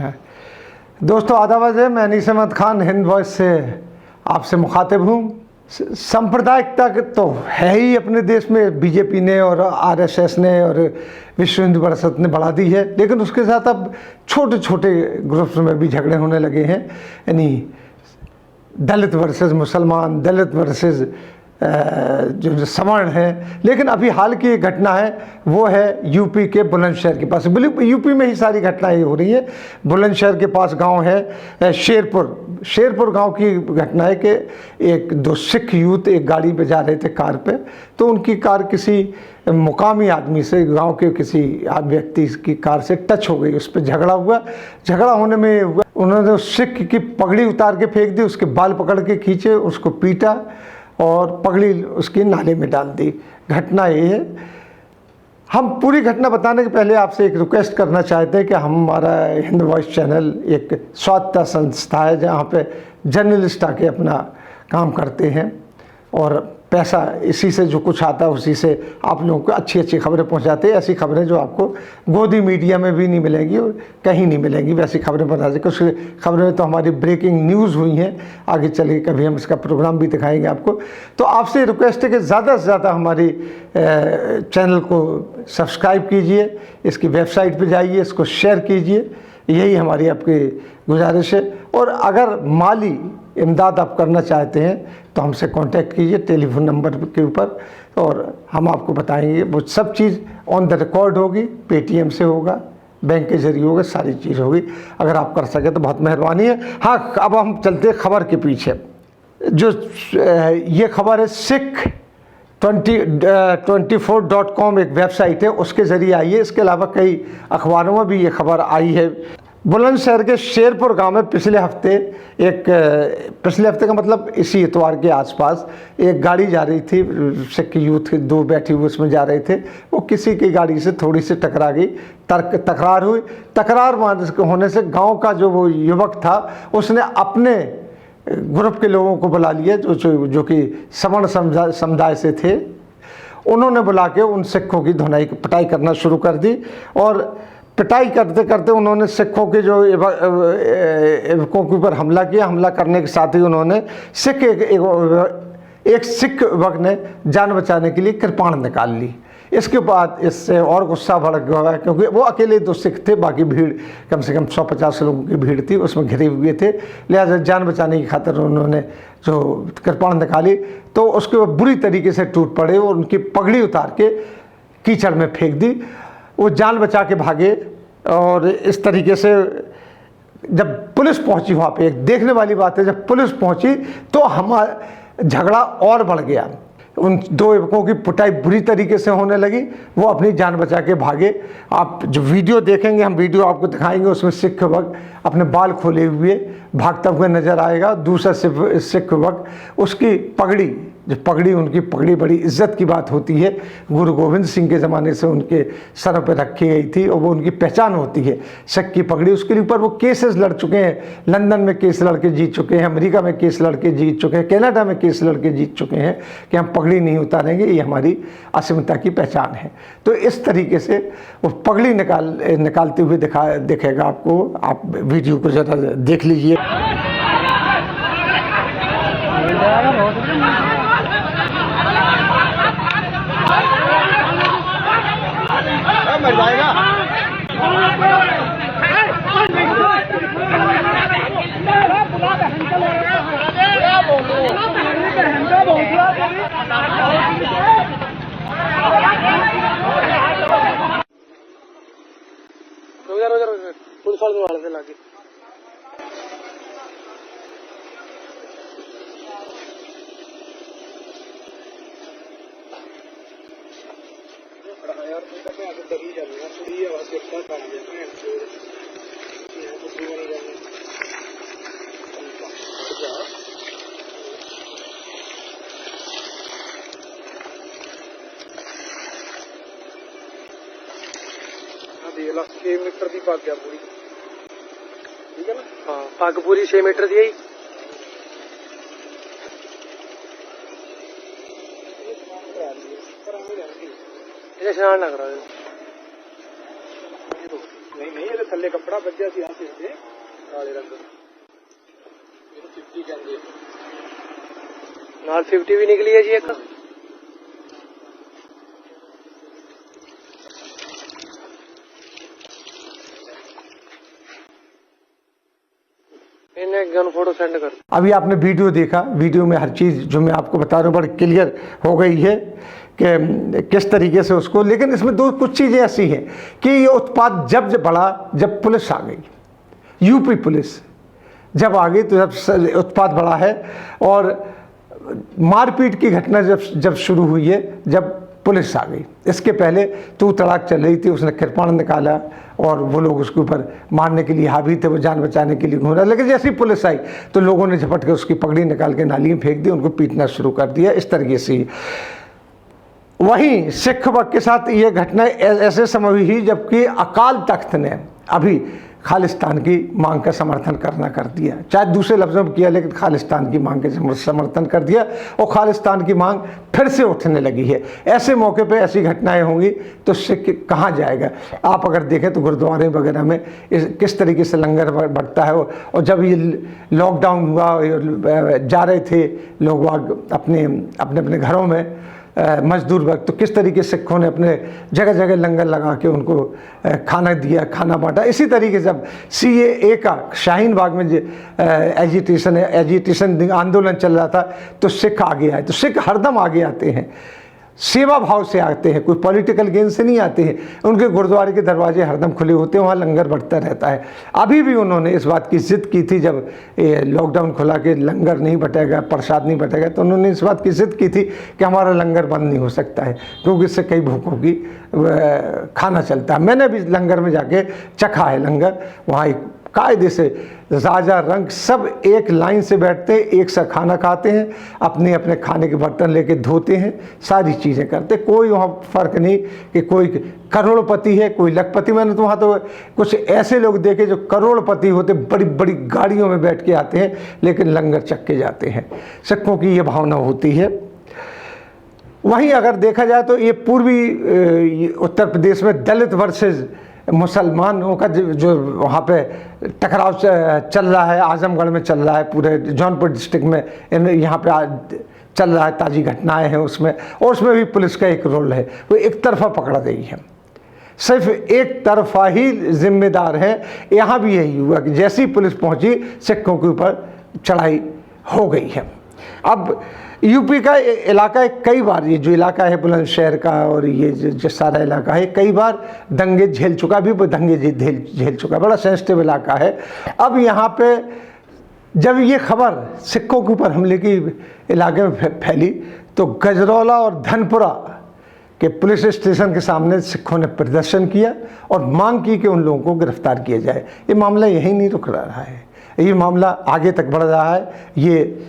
है। दोस्तों आदाब है, मैं अनीस अहमद खान हिंद वॉइस से आपसे मुखातिब हूँ। सांप्रदायिकता तो है ही अपने देश में, बीजेपी ने और आरएसएस ने और विश्व हिंदू परिषद ने बढ़ा दी है, लेकिन उसके साथ अब छोटे छोटे ग्रुप्स में भी झगड़े होने लगे हैं। यानी दलित वर्सेस मुसलमान, दलित वर्सेस जो सवर्ण हैं। लेकिन अभी हाल की एक घटना है, वो है यूपी के बुलंदशहर के पास। यूपी में ही सारी घटनाएं हो रही हैं। बुलंदशहर के पास गांव है शेरपुर गांव की घटना है कि एक दो सिख यूथ एक गाड़ी पे जा रहे थे कार पे, तो उनकी कार किसी मुकामी आदमी से, गांव के किसी व्यक्ति की कार से टच हो गई, उस पर झगड़ा हुआ। झगड़ा होने में उन्होंने उस सिख की पगड़ी उतार के फेंक दी, उसके बाल पकड़ के खींचे, उसको पीटा और पगड़ी उसकी नाले में डाल दी। घटना ये है। हम पूरी घटना बताने के पहले आपसे एक रिक्वेस्ट करना चाहते हैं कि हमारा हिंद वॉइस चैनल एक स्वायत्त संस्था है, जहाँ पे जर्नलिस्ट आके अपना काम करते हैं और पैसा इसी से जो कुछ आता है उसी से आप लोगों को अच्छी अच्छी खबरें पहुंचाते हैं। ऐसी खबरें जो आपको गोदी मीडिया में भी नहीं मिलेंगी और कहीं नहीं मिलेंगी, वैसी खबरें बता सके। कुछ खबरें में तो हमारी ब्रेकिंग न्यूज़ हुई हैं, आगे चलिए कभी हम इसका प्रोग्राम भी दिखाएंगे आपको। तो आपसे रिक्वेस्ट है कि ज़्यादा से ज़्यादा हमारी चैनल को सब्सक्राइब कीजिए, इसकी वेबसाइट पर जाइए, इसको शेयर कीजिए, यही हमारी आपकी गुजारिश है। और अगर माली इमदाद आप करना चाहते हैं तो हमसे कांटेक्ट कीजिए टेलीफोन नंबर के ऊपर, और हम आपको बताएंगे। वो सब चीज़ ऑन द रिकॉर्ड होगी, पेटीएम से होगा, बैंक के जरिए होगा, सारी चीज़ होगी। अगर आप कर सके तो बहुत मेहरबानी है। हाँ, अब हम चलते हैं खबर के पीछे। जो ये खबर है सिख 24.com एक वेबसाइट है, उसके ज़रिए आई है। इसके अलावा कई अखबारों में भी ये खबर आई है। बुलंदशहर के शेरपुर गांव में पिछले हफ्ते का मतलब इसी इतवार के आसपास एक गाड़ी जा रही थी, सिख यूथ दो बैठे हुए उसमें जा रहे थे। वो किसी की गाड़ी से थोड़ी सी टकरा गई, तकरार हुई। तकरार होने से गांव का जो वो युवक था उसने अपने ग्रुप के लोगों को बुला लिया, जो कि सवर्ण समुदाय से थे। उन्होंने बुला के उन सिखों की पिटाई करना शुरू कर दी, और पिटाई करते करते उन्होंने सिखों के जो युवकों के ऊपर हमला किया। हमला करने के साथ ही उन्होंने एक सिख युवक ने जान बचाने के लिए कृपाण निकाल ली। इसके बाद इससे और गुस्सा भड़क गया, क्योंकि वो अकेले दो सिख थे, बाकी भीड़ कम से कम 150 लोगों की भीड़ थी, उसमें घिरे हुए थे। लिहाजा जान बचाने की खातिर उन्होंने जो कृपाण निकाली तो उसके बाद बुरी तरीके से टूट पड़े और उनकी पगड़ी उतार के कीचड़ में फेंक दी। वो जान बचा के भागे, और इस तरीके से जब पुलिस पहुंची वहाँ पे, एक देखने वाली बात है, जब पुलिस पहुंची तो हमारा झगड़ा और बढ़ गया। उन दो युवकों की पिटाई बुरी तरीके से होने लगी, वो अपनी जान बचा के भागे। आप जो वीडियो देखेंगे, हम वीडियो आपको दिखाएंगे, उसमें सिख युवक अपने बाल खोले हुए भागता हुआ नजर आएगा। दूसरा सिख युवक, उसकी पगड़ी, जो पगड़ी, उनकी पगड़ी बड़ी इज्जत की बात होती है, गुरु गोविंद सिंह के ज़माने से उनके सर पर रखी गई थी और वो उनकी पहचान होती है, सिख की पगड़ी। उसके ऊपर वो केसेस लड़ चुके हैं, लंदन में केस लड़के जीत चुके हैं, अमेरिका में केस लड़के जीत चुके हैं, कनाडा में केस लड़के जीत चुके हैं कि हम पगड़ी नहीं उतारेंगे, ये हमारी अस्मिता की पहचान है। तो इस तरीके से वो पगड़ी निकालते हुए दिखेगा आपको। आप वीडियो को ज़रा देख लीजिए। मर जाएगा। पुलिस वाले लाके देख ला 6 मीटर की पग है पूरी, ठीक है ना। हाँ, पग पूरी 6 मीटर की है। स्नान ना करा नहीं नहीं ये थल्ले कपड़ा बच सी यहाँ से काले रंग 50 कहते नाल 50 भी निकली है जी एक इन्हें गन फोटो सेंड कर। अभी आपने वीडियो देखा, वीडियो में हर चीज़ जो मैं आपको बता रहा हूँ बड़ी क्लियर हो गई है कि किस तरीके से उसको, लेकिन इसमें दो कुछ चीज़ें ऐसी हैं कि ये उत्पाद जब बढ़ा जब पुलिस आ गई, यूपी पुलिस जब आ गई तो जब उत्पाद बढ़ा है, और मारपीट की घटना जब शुरू हुई है जब पुलिस आ गई। इसके पहले तू तड़ाक चल रही थी, उसने कृपाण निकाला और वो लोग उसके ऊपर मारने के लिए हावी थे, वो जान बचाने के लिए घूम रहा, लेकिन जैसे ही पुलिस आई तो लोगों ने झपट के उसकी पगड़ी निकाल के नाली में फेंक दी, उनको पीटना शुरू कर दिया इस तरीके से। वहीं सिख वक्त के साथ ये घटना ऐसे समय हुई जबकि अकाल तख्त ने अभी खालिस्तान की मांग का समर्थन करना कर दिया, चाहे दूसरे लफ्ज़ों में किया लेकिन खालिस्तान की मांग के समर्थन कर दिया, और खालिस्तान की मांग फिर से उठने लगी है। ऐसे मौके पे ऐसी घटनाएं होंगी तो सिख कहाँ जाएगा। आप अगर देखें तो गुरुद्वारे वगैरह में किस तरीके से लंगर बढ़ता है, और जब ये लॉकडाउन हुआ जा रहे थे लोग अपने अपने घरों में मजदूर वक्त, तो किस तरीके से सिखों ने अपने जगह जगह लंगर लगा के उनको खाना दिया, खाना बांटा। इसी तरीके से जब CAA का शाहीन बाग में एजिटेशन आंदोलन चल रहा था तो सिख आगे आए। तो सिख हरदम आगे आते हैं, सेवा भाव से आते हैं, कोई पॉलिटिकल गेन से नहीं आते हैं। उनके गुरुद्वारे के दरवाजे हरदम खुले होते हैं, वहाँ लंगर बढ़ता रहता है। अभी भी उन्होंने इस बात की जिद की थी जब लॉकडाउन खुला कि लंगर नहीं बटेगा, प्रसाद नहीं बटेगा, तो उन्होंने इस बात की जिद की थी कि हमारा लंगर बंद नहीं हो सकता है क्योंकि इससे कई भूखों की खाना चलता है। मैंने भी लंगर में जाके चखा है लंगर, वहाँ एक कायदे से राजा रंग सब एक लाइन से बैठते हैं, एक सा खाना खाते हैं, अपने अपने खाने के बर्तन लेके धोते हैं, सारी चीज़ें करते, कोई वहाँ फ़र्क नहीं कि कोई करोड़पति है कोई लखपति। मैंने तो वहाँ तो कुछ ऐसे लोग देखे जो करोड़पति होते, बड़ी बड़ी गाड़ियों में बैठ के आते हैं लेकिन लंगर चख के जाते हैं। सिखों की ये भावना होती है। वहीं अगर देखा जाए तो ये पूर्वी उत्तर प्रदेश में दलित वर्सेस मुसलमानों का जो वहाँ पे टकराव चल रहा है, आजमगढ़ में चल रहा है, पूरे जौनपुर डिस्ट्रिक्ट में यहाँ पे चल रहा है, ताज़ी घटनाएं हैं उसमें, और उसमें भी पुलिस का एक रोल है। वो एक तरफा पकड़ा गई है, सिर्फ एक तरफा ही जिम्मेदार है। यहाँ भी यही हुआ कि जैसी पुलिस पहुँची सिखों के ऊपर चढ़ाई हो गई है। अब यूपी का इलाका है, कई बार ये जो इलाका है बुलंदशहर का और ये जो सारा इलाका है कई बार दंगे झेल चुका, भी दंगे झेल चुका, बड़ा सेंसिटिव इलाका है। अब यहाँ पे जब ये खबर सिखों के ऊपर हमले की इलाके में फैली तो गजरौला और धनपुरा के पुलिस स्टेशन के सामने सिखों ने प्रदर्शन किया और मांग की कि उन लोगों को गिरफ्तार किया जाए। ये मामला यहीं नहीं रुक रहा है, ये मामला आगे तक बढ़ रहा है। ये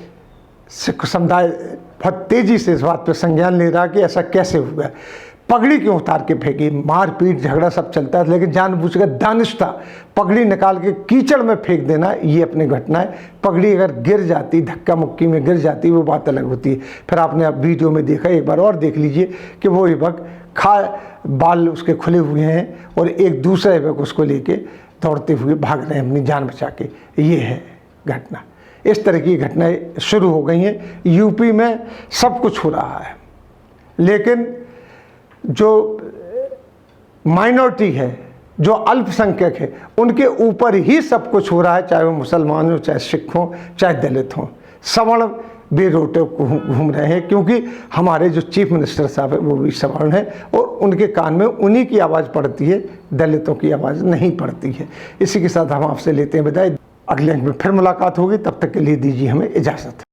सिख समुदाय बहुत तेज़ी से इस बात पर संज्ञान ले रहा कि ऐसा कैसे हुआ, पगड़ी क्यों उतार के फेंकी, मारपीट झगड़ा सब चलता है लेकिन जानबूझकर दानिशता पगड़ी निकाल के कीचड़ में फेंक देना, ये अपनी घटना है। पगड़ी अगर गिर जाती, धक्का मुक्की में गिर जाती, वो बात अलग होती है। फिर आपने अब वीडियो में देखा, एक बार और देख लीजिए कि वो युवक बाल उसके खुले हुए हैं और एक दूसरा युवक उसको लेके दौड़ते हुए भाग रहे हैं अपनी जान बचा के। ये है घटना। इस तरह की घटनाएं शुरू हो गई हैं। यूपी में सब कुछ हो रहा है लेकिन जो माइनॉरिटी है, जो अल्पसंख्यक है, उनके ऊपर ही सब कुछ हो रहा है, चाहे वो मुसलमान हो, चाहे सिख हो, चाहे दलित हो। सवर्ण बेरोटे घूम रहे हैं क्योंकि हमारे जो चीफ मिनिस्टर साहब है वो भी सवर्ण है और उनके कान में उन्हीं की आवाज़ पड़ती है, दलितों की आवाज़ नहीं पड़ती है। इसी के साथ हम आपसे लेते हैं विदाई। अगले अंक में फिर मुलाकात होगी, तब तक के लिए दीजिए हमें इजाज़त।